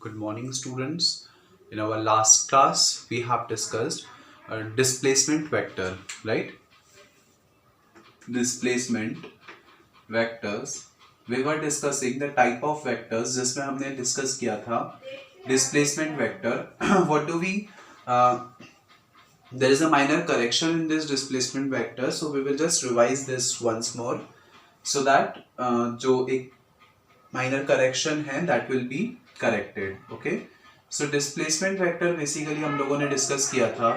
Good morning, students. In our last class, we have discussed a displacement vector, right? Displacement vectors. We were discussing the type of vectors जिसमें हमने discuss किया था displacement vector. What do we? There is a minor correction in this displacement vector, so we will just revise this once more, so that जो एक minor correction है that will be corrected. Okay. So displacement vector basically हम लोगों ने discuss किया था.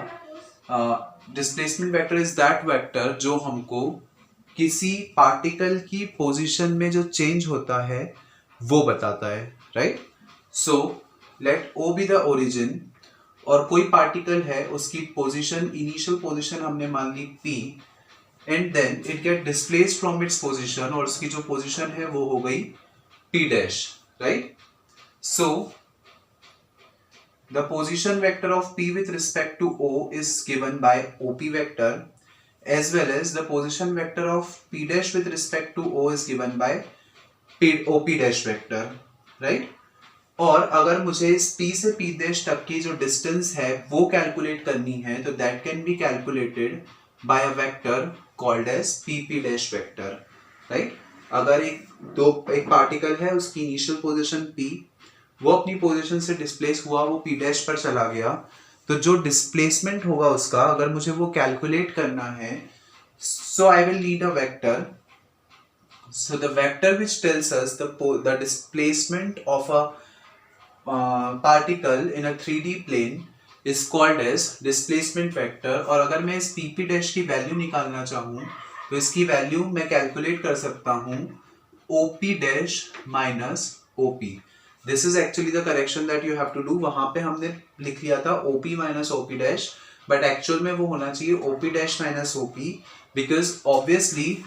Displacement vector is that vector जो हमको किसी पार्टिकल की पोजीशन में जो चेंज होता है वो बताता है, right? So let O be the origin, और कोई पार्टिकल है उसकी पोजीशन, इनिशियल पोजीशन हमने मान ली P, and then it get displaced from its position, और उसकी जो पोजीशन है वो हो गई P dash, right? So the position vector of P with respect to O is given by OP vector, as well as the position vector of P dash with respect to O is given by OP dash vector, right? और अगर मुझे इस P से P dash तक की जो distance है वो कैलकुलेट करनी है तो that can be calculated by a vector called as PP dash vector, राइट? अगर एक पार्टिकल है, उसकी इनिशियल पोजीशन P, वो अपनी पोजीशन से डिस्प्लेस हुआ, वो P डैश पर चला गया, तो जो डिस्प्लेसमेंट होगा उसका, अगर मुझे वो कैलकुलेट करना है, so I will need a vector. So the vector which tells us the displacement of a particle in a 3D plane is called as displacement vector. और अगर मैं इस PP डैश की वैल्यू निकालना चाहूँ तो इसकी वैल्यू मैं कैलकुलेट कर सकता हूँ OP dash minus OP. This is actually the correction that you have to do. वहां पे हमने लिख लिया था OP माइनस OP डैश, बट एक्चुअल में वो होना चाहिए OP dash minus OP, because obviously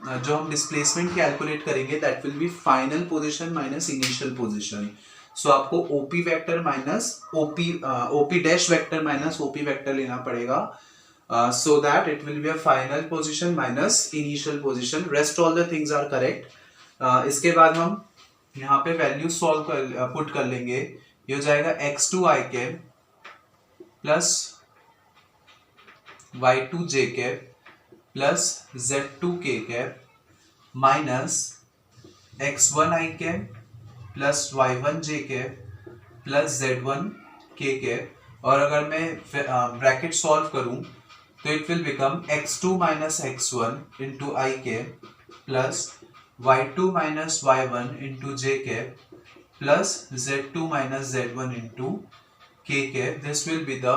जो हम डिस्प्लेसमेंट कैलकुलेट करेंगे that will be final position minus initial position. So आपको OP vector minus OP dash vector minus OP vector लेना पड़ेगा, so that it will be a final position minus initial position. Rest all the things are correct. इसके बाद हम यहाँ पे value solve कर put कर लेंगे. ये हो जाएगा x2 i cap plus y2 j cap plus z2 k cap minus x1 i cap plus y1 j cap plus z1 k cap. और अगर मैं ब्रैकेट सॉल्व करूं तो it will become x2 minus x1 into I cap plus y2 minus y1 into j cap plus z2 minus z1 into k cap. This will be the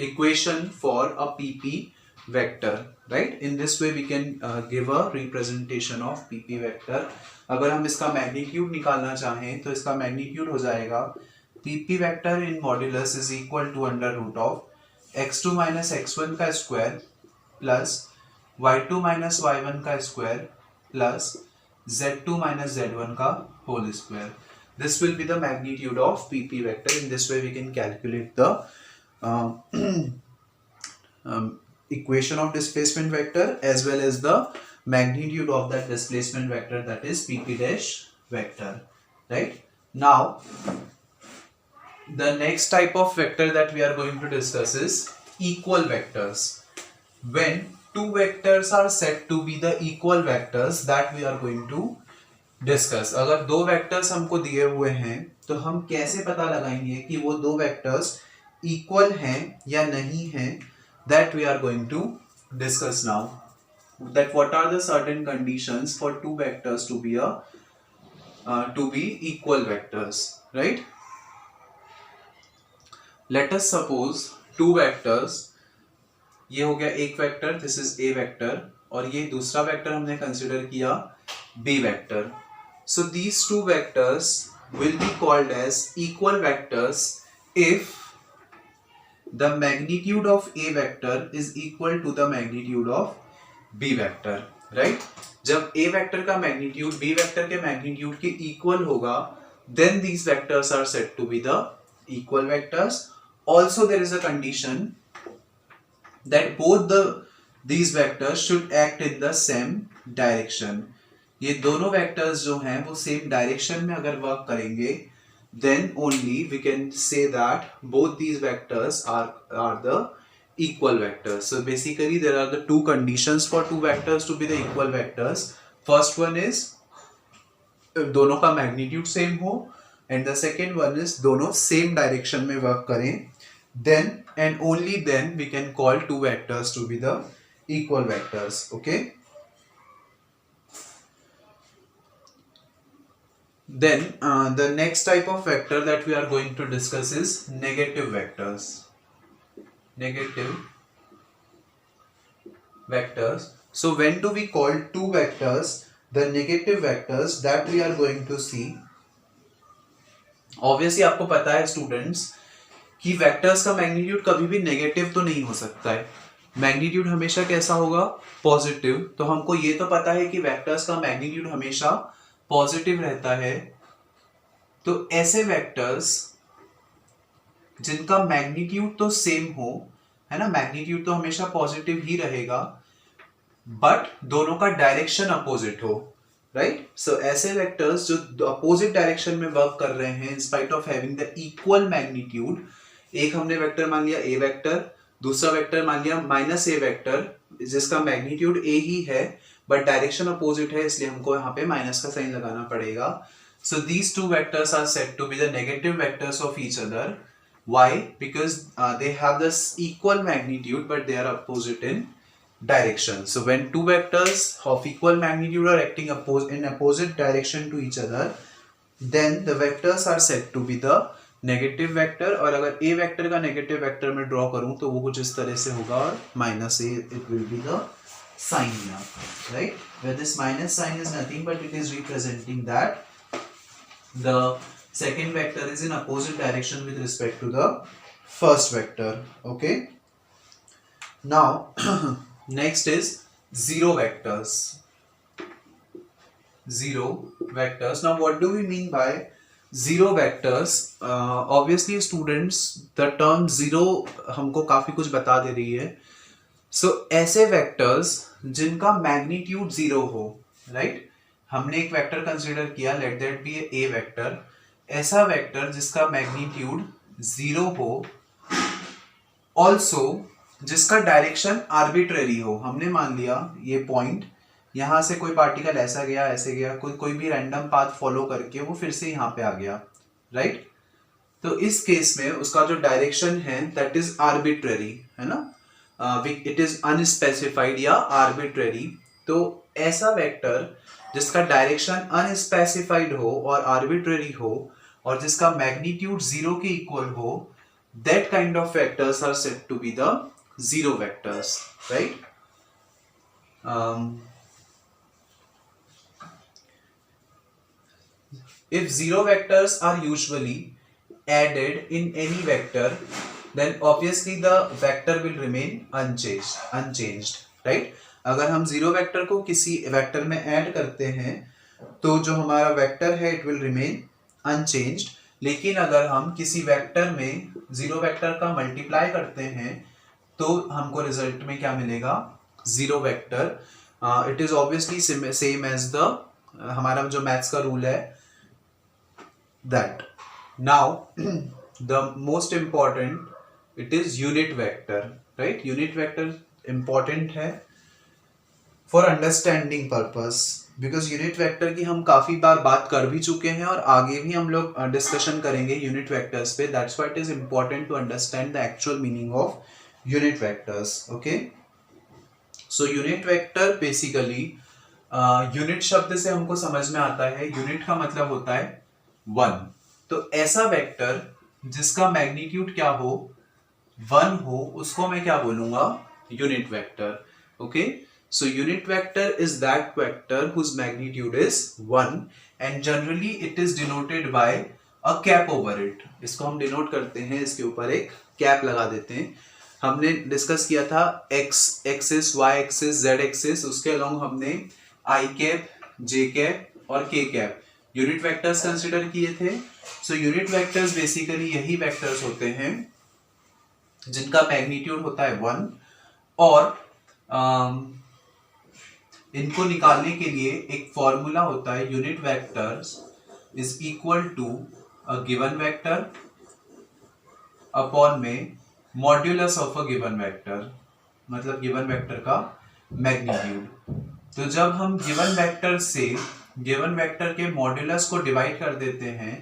equation for a PP vector, right? In this way we can give a representation of PP vector. अगर हम इसका magnitude निकालना चाहें तो इसका magnitude हो जाएगा PP vector in modulus is equal to under root of x2 minus x1 का square plus y2 minus y1 का square plus z2 minus z1 का whole square. This will be the magnitude of PP vector. In this way we can calculate the equation of displacement vector as well as the magnitude of that displacement vector, that is PP dash vector, right? Now the next type of vector that we are going to discuss is equal vectors. When two vectors are said to be the equal vectors, that we are going to discuss. अगर दो vectors हमको दिए हुए हैं तो हम कैसे पता लगाएंगे कि वो दो vectors equal हैं या नहीं हैं, that we are going to discuss now. That what are the certain conditions for two vectors to be equal vectors, right? Let us suppose two vectors. ये हो गया एक vector, this is A vector, और ये दूसरा vector हमने consider किया B vector. So these two vectors will be called as equal vectors if the magnitude of A vector is equal to the magnitude of B vector, right? जब A vector का magnitude B vector के magnitude के equal होगा, then these vectors are said to be the equal vectors. Also there is a condition that both these vectors should act in the same direction. ये दोनों vectors जो हैं वो same direction में अगर वर्क करेंगे, then only we can say that both these vectors are the equal vectors. So basically there are the two conditions for two vectors to be the equal vectors. First one is दोनों का magnitude same हो, and the second one is दोनों सेम direction में work करें, then and only then we can call two vectors to be the equal vectors. Okay, then the next type of vector that we are going to discuss is negative vectors. So when do we call two vectors the negative vectors? That we are going to see. Obviously आपको पता है students कि vectors का magnitude कभी भी negative तो नहीं हो सकता है, मैग्नीट्यूड हमेशा कैसा होगा, पॉजिटिव. तो हमको ये तो पता है कि वेक्टर्स का मैग्नीट्यूड हमेशा पॉजिटिव रहता है. तो ऐसे वेक्टर्स जिनका मैग्नीट्यूड तो सेम हो, है ना, मैग्नीट्यूड तो हमेशा पॉजिटिव ही रहेगा, बट दोनों का डायरेक्शन अपोजिट हो, राइट. सो ऐसे वेक्टर्स जो अपोजिट डायरेक्शन में वर्क कर रहे हैं in spite of having the equal magnitude. एक हमने वेक्टर मान लिया ए वेक्टर, दूसरा वेक्टर मान लिया माइनस ए वेक्टर जिसका मैग्नीट्यूड ए ही है बट डायरेक्शन अपोजिट है, इसलिए हमको यहाँ पे माइनस का साइन लगाना पड़ेगा. So these two vectors are said to be the negative vectors of each other. Why? Because they have the equal magnitude but they are opposite in direction. So when two vectors of equal magnitude are acting in opposite direction to each other, then the vectors are said to be the negative vector. और अगर a vector का negative vector में draw करूँ तो वो कुछ इस तरह से होगा, और minus a it will be the sign here, right? Where this minus sign is nothing but it is representing that the second vector is in opposite direction with respect to the first vector. Okay. Now next is zero vectors. Now what do we mean by zero vectors? Obviously students, the term zero हमको काफी कुछ बता दे रही है. So ऐसे vectors जिनका magnitude zero हो, right. हमने एक वेक्टर कंसिडर किया, let that be a vector. ऐसा वेक्टर जिसका मैग्नीट्यूड जीरो हो, ऑल्सो जिसका डायरेक्शन आर्बिट्रेरी हो. हमने मान लिया ये पॉइंट, यहां से कोई पार्टिकल ऐसा गया, ऐसे गया, कोई भी रैंडम पाथ फॉलो करके वो फिर से यहाँ पे आ गया, राइट. तो इस केस में उसका जो डायरेक्शन है दैट इज आर्बिट्रेरी, है ना, इट इज अनस्पेसिफाइड या आर्बिट्रेरी. तो ऐसा वेक्टर जिसका डायरेक्शन अनस्पेसिफाइड हो और आर्बिट्रेरी हो और जिसका मैग्नीट्यूड जीरो के इक्वल हो, that kind of vectors are said to be the zero vectors, right? If zero vectors are usually added in any vector, then obviously the vector will remain unchanged, right? अगर हम zero vector को किसी vector में add करते हैं तो जो हमारा वेक्टर है इट विल रिमेन अनचेंज्ड. लेकिन अगर हम किसी वेक्टर में जीरो वेक्टर का मल्टीप्लाई करते हैं तो हमको रिजल्ट में क्या मिलेगा, zero vector. It is obviously same as the हमारा जो मैथ्स का रूल है that. Now the most important it is unit vector, right. Unit vector important है for understanding purpose, because unit vector की हम काफी बार बात कर भी चुके हैं और आगे भी हम लोग डिस्कशन करेंगे यूनिट वेक्टर्स पे. That's why it is important to understand the actual meaning of unit vectors. Okay, so unit vector basically unit शब्द से हमको समझ में आता है, यूनिट का मतलब होता है वन. तो ऐसा वेक्टर जिसका मैग्नीट्यूड क्या हो, वन हो, उसको मैं क्या बोलूंगा, unit vector. Okay, so unit vector is that vector whose magnitude is 1 and generally it is denoted by a cap over it. इसको हम डिनोट करते हैं, इसके ऊपर एक कैप लगा देते हैं. हमने डिस्कस किया था x axis, y axis, z axis, उसके अलोंग हमने i कैप, j कैप और k cap unit vectors consider किए थे. सो यूनिट वेक्टर्स बेसिकली यही वेक्टर्स होते हैं जिनका मैग्नीट्यूड होता है 1 और इनको निकालने के लिए एक फॉर्मूला होता है, unit vectors is equal to a given vector upon में modulus of a given vector, मतलब गिवन वेक्टर का मैग्नीट्यूड। तो जब हम गिवन वेक्टर से गिवन वेक्टर के मॉड्यूलस को डिवाइड कर देते हैं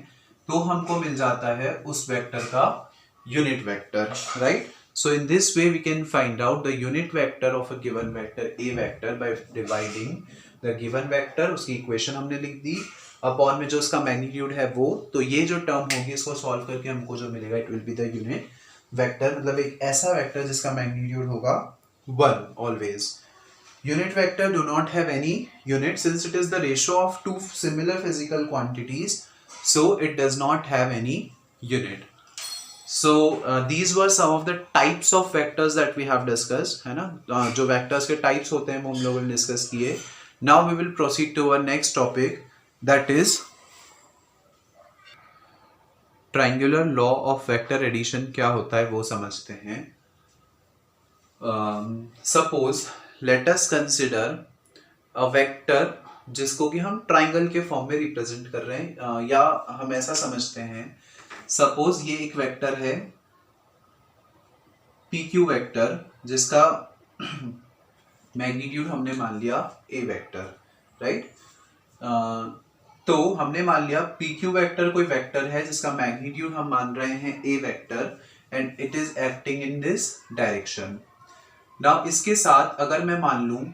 तो हमको मिल जाता है उस वेक्टर का unit vector, right. So in this way we can find out the unit vector of a given vector a vector by dividing the given vector, उसकी इक्वेशन हमने लिख दी, अपॉन में जो उसका मैग्नीट्यूड है वो, तो ये जो टर्म होगी इसको सॉल्व करके हमको जो मिलेगा it will be the unit vector, मतलब एक ऐसा वेक्टर जिसका मैग्नीट्यूड होगा 1 always. Unit vector do not have any unit since it is the ratio of two similar physical quantities, so it does not have any unit. So these were some of the types of vectors that we have discussed, है ना, जो vectors के types होते हैं वो हम लोगों ने discuss किए। Now we will proceed to our next topic, that is triangular law of vector addition। क्या होता है वो समझते हैं। Suppose let us consider a vector जिसको कि हम ट्राइंगल के फॉर्म में रिप्रेजेंट कर रहे हैं, या हम ऐसा समझते हैं, सपोज ये एक वेक्टर है PQ वेक्टर जिसका मैग्नीट्यूड हमने मान लिया A वेक्टर, राइट। तो हमने मान लिया PQ वेक्टर कोई वेक्टर है जिसका मैग्नीट्यूड हम मान रहे हैं A vector and it is acting in this direction. Now इसके साथ अगर मैं मान लूं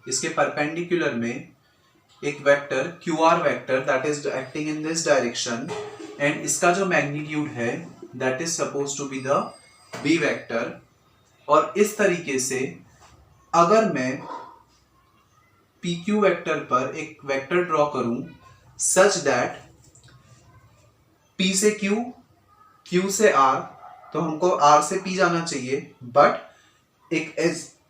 इसके परपेंडिकुलर में एक vector QR vector that is acting in this direction and इसका जो मैग्नीट्यूड है that is suppose to be the B vector, और इस तरीके से अगर मैं PQ वेक्टर पर एक वेक्टर ड्रॉ करूं सच दैट P से Q, Q से R, तो हमको R से P जाना चाहिए, बट एक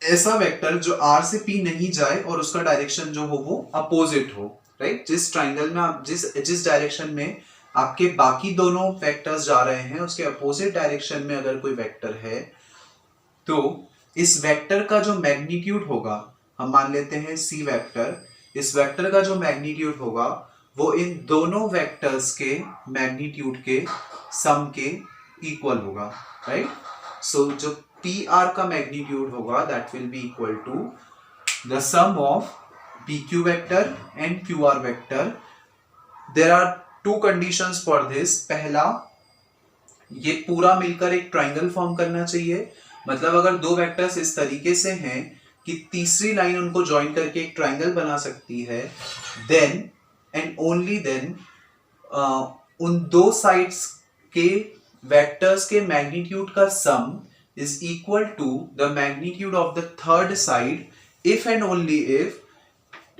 ऐसा वेक्टर जो R से P नहीं जाए और उसका डायरेक्शन जो हो वो अपोजिट हो, राइट। जिस ट्राइंगल में आप जिस डायरेक्शन में आपके बाकी दोनों वेक्टर्स जा रहे हैं उसके अपोजिट डायरेक्शन में अगर कोई वेक्टर है तो इस वेक्टर का जो मैग्नीट्यूड होगा, हम मान लेते हैं C वेक्टर, इस वेक्टर का जो मैग्नीट्यूड होगा वो इन दोनों वेक्टर्स के मैग्नीट्यूड के सम के इक्वल होगा, राइट। सो जो PR का मैग्नीट्यूड होगा that will be equal to the sum of PQ vector and QR vector. There are two conditions for this. पहला, ये पूरा मिलकर एक ट्राइंगल फॉर्म करना चाहिए, मतलब अगर दो वेक्टर्स इस तरीके से हैं कि तीसरी लाइन उनको ज्वाइन करके एक ट्राइंगल बना सकती है, देन एंड ओनली देन उन दो साइड्स के वेक्टर्स के मैग्नीट्यूड का सम is equal to the magnitude of the third side if and only if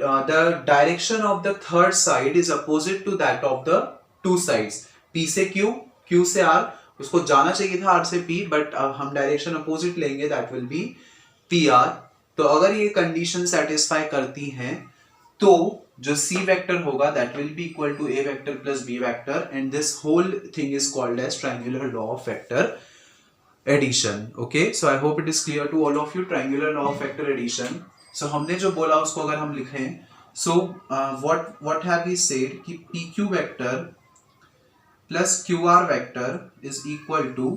the direction of the third side is opposite to that of the two sides। P से Q, Q से R, उसको जाना चाहिए था R से P, but हम direction opposite लेंगे that will B PR। तो अगर ये कंडीशन सेटिस्फाई करती हैं तो जो C वेक्टर होगा that will be equal to A vector plus B vector, and this whole thing is called as triangular law of vector addition. Okay, so I hope it is clear to all of you, triangular law of vector addition. So हमने जो बोला उसको अगर हम लिखें, so what have we said कि PQ vector plus QR vector is equal to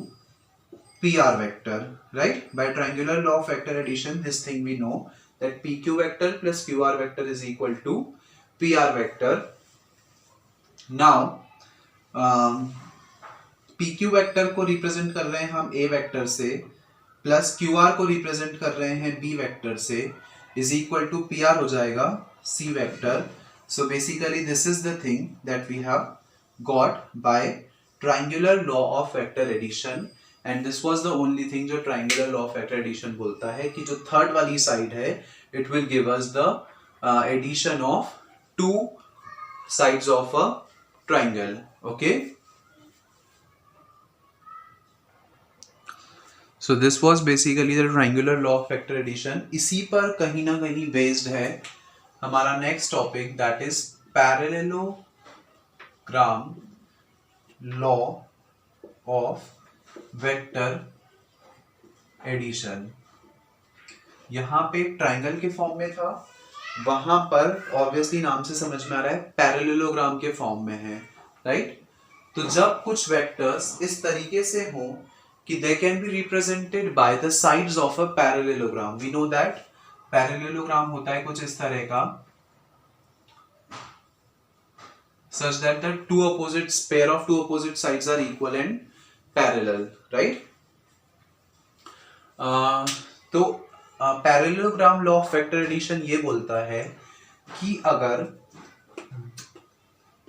PR vector, right. Bye triangular law of vector addition this thing we know that PQ vector plus QR vector is equal to PR vector. Now PQ vector को represent कर रहे हैं हम A vector से, plus QR को represent कर रहे हैं B वेक्टर से, इज इक्वल टू PR हो जाएगा C vector. So basically this is the thing that we have got by triangular law of vector addition, and this was the only thing जो triangular law of vector addition बोलता है कि जो third वाली side है it will give us the addition of two sides of a triangle. Okay, so this was basically the triangular law of vector addition. इसी पर कहीं ना कहीं बेस्ड है हमारा next topic that is parallelogram law of vector addition. यहाँ पे triangle के फॉर्म में था, वहां पर ऑब्वियसली नाम से समझ में आ रहा है पैरेललोग्राम के फॉर्म में है, राइट। तो जब कुछ वेक्टर्स इस तरीके से हो कि they can be represented by the sides of a parallelogram, we know that parallelogram होता है कुछ इस तरह का, such that the pair of two opposite sides are equal and parallel, right? तो parallelogram law of vector addition ये बोलता है कि अगर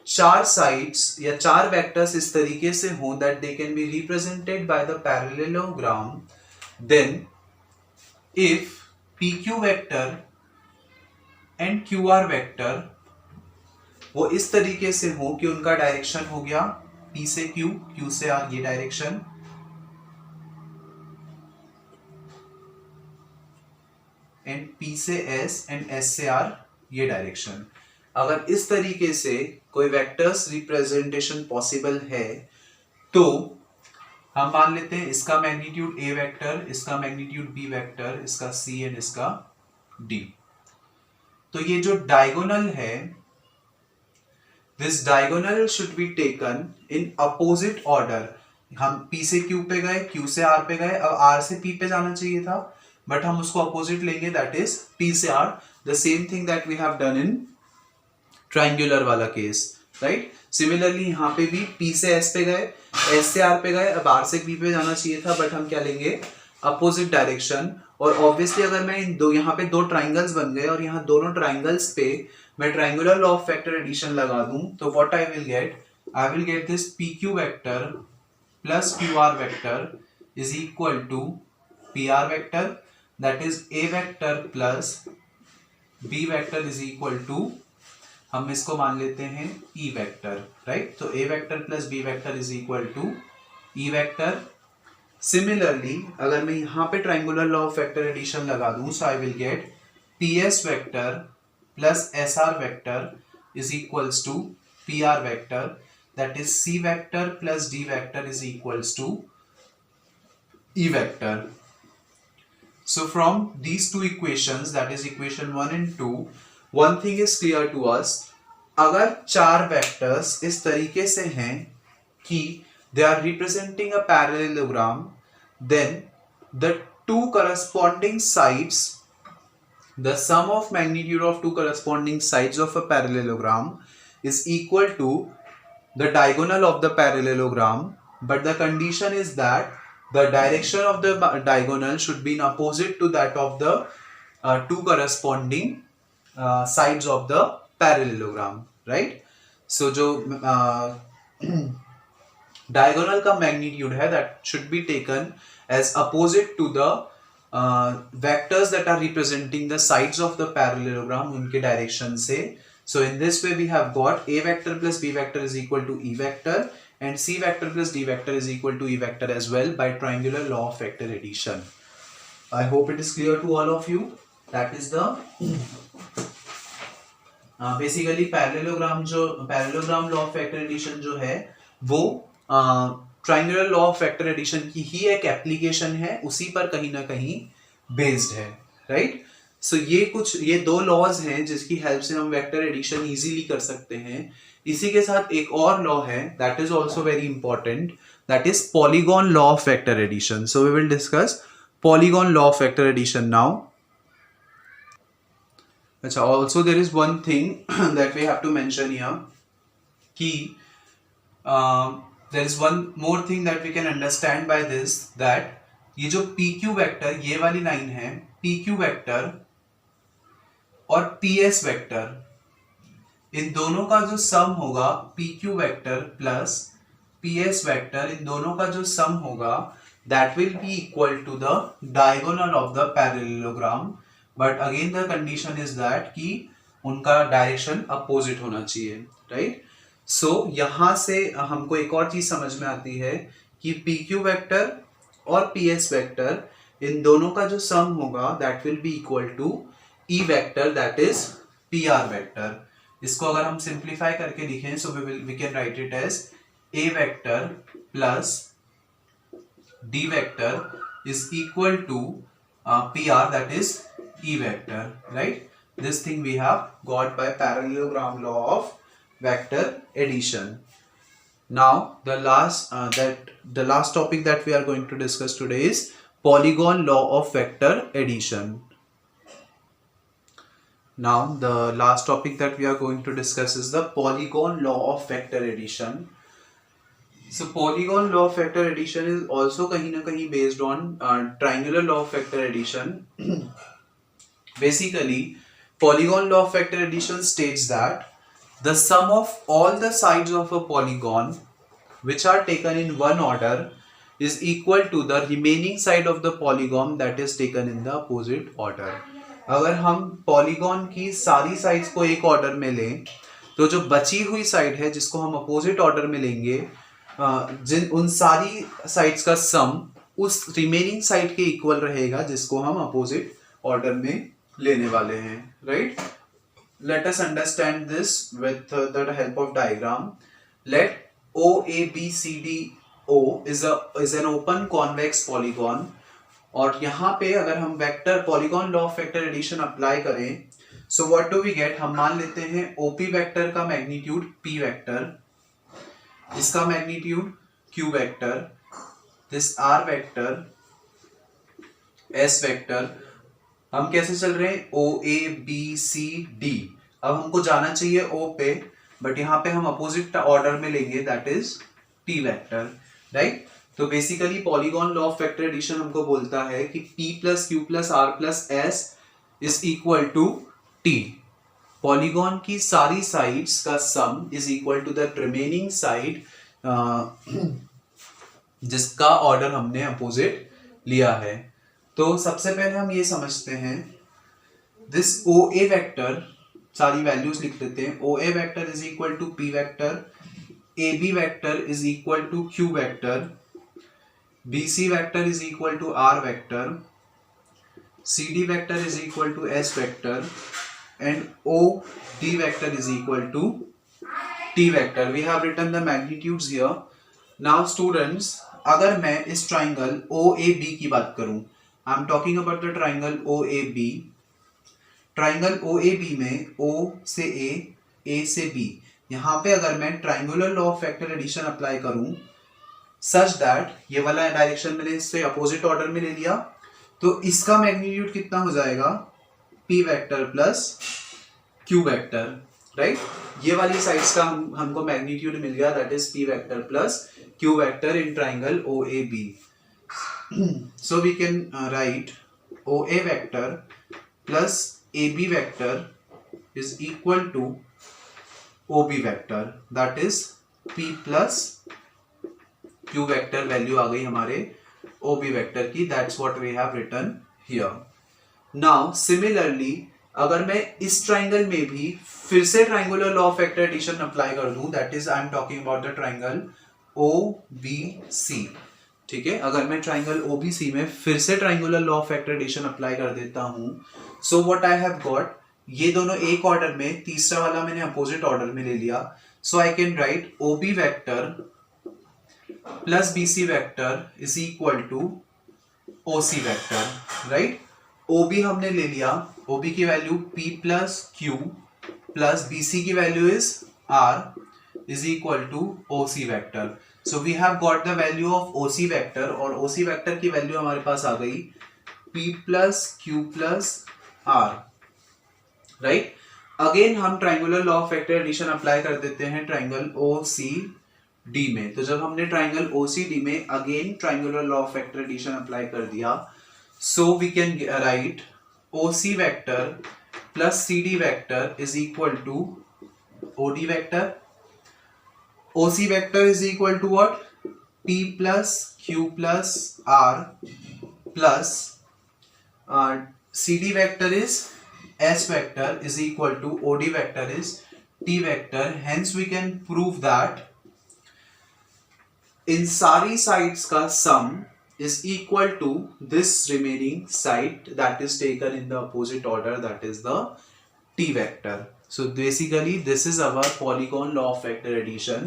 चार साइड्स या चार वेक्टर्स इस तरीके से हों that they can be represented by the parallelogram, then if P Q vector and Q R vector वो इस तरीके से हो कि उनका डायरेक्शन हो गया P से Q, Q से R ये डायरेक्शन, एंड P से S एंड S से R ये डायरेक्शन। अगर इस तरीके से कोई वेक्टर्स रिप्रेजेंटेशन पॉसिबल है तो हम मान लेते हैं इसका मैग्नीट्यूड A वेक्टर, इसका मैग्नीट्यूड B वेक्टर, इसका C एंड इसका D। तो ये जो डायगोनल है, this diagonal should be taken in opposite order. हम P से Q पे गए, Q से R पे गए, अब R से P पे जाना चाहिए था, बट हम उसको अपोजिट लेंगे, दैट इज P से R, the same thing that we have done in triangular वाला केस, राइट। सिमिलरली यहाँ पे भी P से S पे गए, S से R पे गए, अब R से P पे जाना चाहिए था, बट हम क्या लेंगे, अपोजिट डायरेक्शन। और ऑब्वियसली अगर मैं इन दो, यहाँ पे दो ट्राइंगल्स बन गए और यहाँ दोनों ट्राइंगल्स पे मैं triangular law of vector addition लगा दूं, तो what I will get this PQ vector plus QR vector is equal to PR vector, that is A vector plus B vector is equal to, हम इसको मान लेते हैं E वेक्टर, राइट। तो A vector plus B vector is equal to E vector. Similarly अगर मैं यहाँ पे triangular law of vector addition लगा दूं, so I will get PS vector plus SR vector is equals to PR vector, that is C vector plus D vector is equals to E vector. So from these two equations, that is equation 1 and 2, one thing is clear to us, अगर चार vectors इस तरीके से हैं कि they are representing a parallelogram, then the two corresponding sides, the sum of magnitude of two corresponding sides of a parallelogram is equal to the diagonal of the parallelogram, but the condition is that the direction of the diagonal should be in opposite to that of the two corresponding sides of the parallelogram, right? So जो diagonal का magnitude है, that should be taken as opposite to the vectors that are representing the sides of the parallelogram उनके direction से। So in this way we have got A vector plus B vector is equal to E vector, and C vector plus D vector is equal to E vector as well by triangular law of vector addition. I hope it is clear to all of you. That is the basically parallelogram law of vector addition जो है वो triangular law of vector addition की ही एक application है, उसी पर कहीं ना कहीं बेस्ड है, राइट। सो ये दो लॉज हैं जिसकी हेल्प से हम वेक्टर एडिशन इजीली कर सकते हैं। इसी के साथ एक और लॉ है that is also very important, that is polygon law of vector addition. So we will discuss polygon law of vector addition now. अच्छा, also there is one thing that we have to mention here कि there is one more thing that we can understand by this, that ये जो PQ vector, ये वाली line है, PQ vector और PS vector, इन दोनों का जो सम होगा, PQ vector plus PS vector, इन दोनों का जो सम होगा that will be equal to the diagonal of the parallelogram, but again the condition is that कि उनका डायरेक्शन अपोजिट होना चाहिए, राइट। सो यहां से हमको एक और चीज समझ में आती है कि PQ वेक्टर और PS वेक्टर, इन दोनों का जो सम होगा that will be equal to E vector, that is PR vector. इसको अगर हम सिंप्लीफाई करके लिखें, so we can write it as A vector plus D vector is equal to PR, that is E vector, right. This thing we have got by parallelogram law of vector addition. Now the last topic that we are going to discuss today is polygon law of vector addition. Now the last topic that we are going to discuss is the polygon law of vector addition. So polygon law of vector addition is also कहीं ना कहीं based on triangular law of vector addition. Basically, polygon law of vector addition states that the sum of all the sides of a polygon which are taken in one order is equal to the remaining side of the polygon that is taken in the opposite order. अगर हम polygon की सारी sides को एक order में लें तो जो बची हुई side है जिसको हम opposite order में लेंगे उन सारी sides का sum उस remaining side के equal रहेगा जिसको हम opposite order में लेने वाले हैं, right? Let us understand this with the help of diagram. Let OABCDO is an open convex polygon. और यहाँ पे अगर हम vector polygon law of vector addition apply करें, so what do we get? हम मान लेते हैं OP वेक्टर का मैग्नीट्यूड P वेक्टर, इसका magnitude Q vector, this R vector, S vector. हम कैसे चल रहे हैं? OABCD. अब हमको जाना चाहिए O पे, बट यहाँ पे हम अपोजिट ऑर्डर में लेंगे, that is T vector, right? तो basically polygon law of vector addition हमको बोलता है कि P plus Q plus R plus S is equal to T. पॉलीगॉन की सारी साइड्स का sum is equal to the remaining side जिसका ऑर्डर हमने अपोजिट लिया है. तो सबसे पहले हम ये समझते हैं दिस OA वेक्टर, सारी वैल्यूज लिख लेते हैं. OA vector is equal to P vector, AB vector is equal to Q vector, BC vector is equal to R vector, CD vector is equal to S vector and OD vector is equal to T vector. We have written the magnitudes here. Now students, अगर मैं इस triangle OAB की बात करूं, I am talking about the triangle OAB. Triangle OAB में O से A से B, यहाँ पे अगर मैं triangular law of vector addition apply करूं सच दैट ये वाला डायरेक्शन मैंने इससे अपोजिट ऑर्डर में ले लिया, तो इसका मैग्नीट्यूड कितना हो जाएगा? P vector plus Q vector, right? ये वाली साइड्स का हमको मैग्नीट्यूड मिल गया, that is P vector plus Q vector in triangle OAB. So we can write OA vector plus AB vector is equal to OB vector, that is P plus Q vector. Value आ गई हमारे OB vector की, that's what we have written here. Now similarly, अगर मैं इस triangle में भी फिर से triangular law of vector addition apply कर दूं, that is I am talking about the triangle OBC. ठीक है, अगर मैं ट्राइंगल OBC में फिर से triangular law of vector addition apply कर देता हूं, so what I have got, ये दोनों एक ऑर्डर में, तीसरा वाला मैंने अपोजिट ऑर्डर में ले लिया. So I can write OB vector plus BC vector is equal to OC vector, right? OB हमने ले लिया, OB की value P plus Q plus BC की value is R is equal to OC vector. So we have got the value of OC vector, और OC vector की value हमारे पास आ गई P plus Q plus R, right? Again हम triangular law of vector addition apply कर देते हैं ट्राइंगल OCD में. तो जब हमने ट्राइंगल OCD में again triangular law of vector addition apply कर दिया, so we can write OC vector plus CD vector is equal to OD vector. OC vector is equal to what? P plus Q plus R plus CD vector is S vector is equal to OD vector is T vector. Hence we can prove that in सारी sides का sum is equal to this remaining side that is taken in the opposite order, that is the T vector. So basically this is our polygon law of vector addition,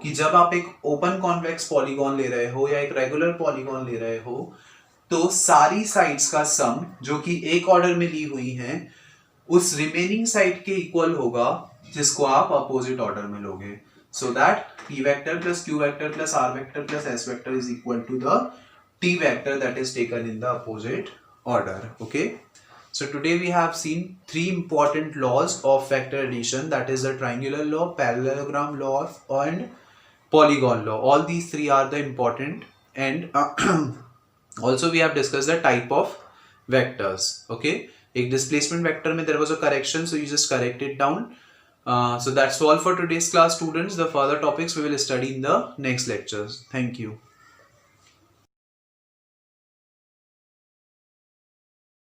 कि जब आप एक open convex polygon ले रहे हो या एक regular polygon ले रहे हो, तो सारी साइड्स का सम जो कि एक ऑर्डर में ली हुई हैं उस रिमेनिंग साइड के इक्वल होगा जिसको आप अपोजिट ऑर्डर में लोगे. So that p vector plus q vector plus r vector plus s vector is equal to the t vector that is taken in the opposite order. Okay. So today we have seen three important laws of vector addition, that is the triangular law, parallelogram law, and polygon law. All these three are the important, and also we have discussed the type of vectors. Okay. एक displacement vector में there was a correction, so you just correct it down. So that's all for today's class, students. The further topics we will study in the next lectures. Thank you.